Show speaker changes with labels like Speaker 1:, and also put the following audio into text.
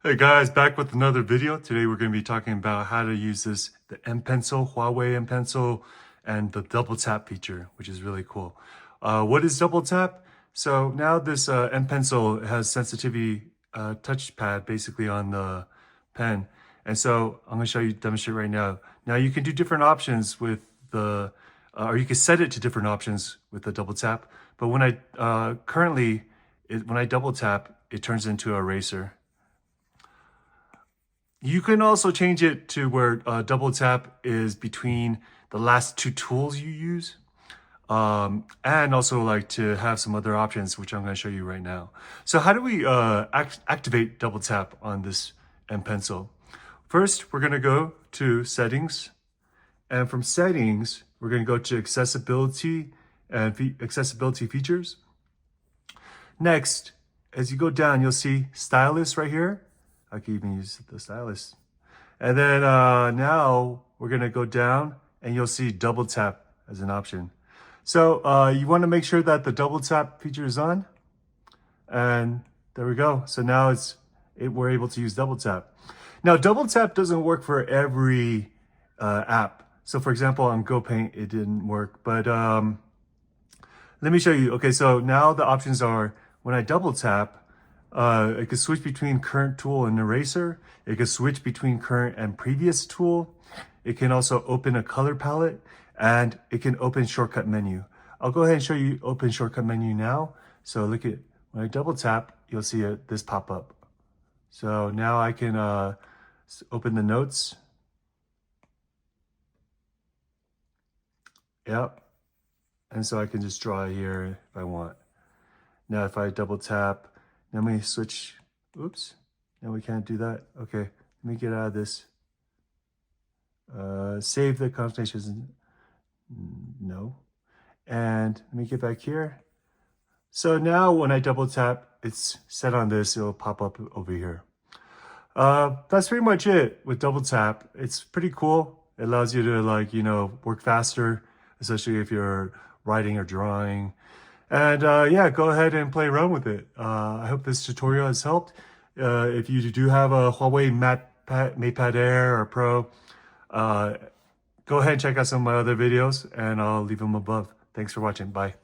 Speaker 1: Hey guys, back with another video. Today we're going to be talking about how to use the MPencil, Huawei MPencil, and the double tap feature, which is really cool. What is double tap? So now this MPencil has sensitivity touchpad basically on the pen. And so I'm going to demonstrate right now. Now you can do different options with the, or you can set it to different options with the double tap. But when I when I double tap, it turns into a eraser. You can also change it to where double tap is between the last two tools you use. And also like to have some other options, which I'm going to show you right now. So how do we activate double tap on this MPencil? First, we're going to go to settings. And from settings, we're going to go to accessibility and accessibility features. Next, as you go down, you'll see stylus right here. I can even use the stylus. And then now we're gonna go down and you'll see double tap as an option. So you wanna make sure that the double tap feature is on. And there we go. So now we're able to use double tap. Now double tap doesn't work for every app. So for example, on GoPaint, it didn't work, but let me show you. Okay, so now the options are when I double tap, it can switch between current tool and eraser. It can switch between current and previous tool. It can also open a color palette and it can open shortcut menu. I'll go ahead and show you open shortcut menu now. So look at, when I double tap, you'll see this pop up. So now I can open the notes. Yep. And so I can just draw here if I want. Now if I double tap, let me switch. Oops. No, we can't do that. Okay. Let me get out of this. Save the conversations. No. And let me get back here. So now when I double tap, it's set on this. It'll pop up over here. That's pretty much it with double tap. It's pretty cool. It allows you to work faster, especially if you're writing or drawing. And yeah, go ahead and play around with it. I hope this tutorial has helped. If you do have a Huawei MatePad Air or Pro, go ahead and check out some of my other videos and I'll leave them above. Thanks for watching. Bye.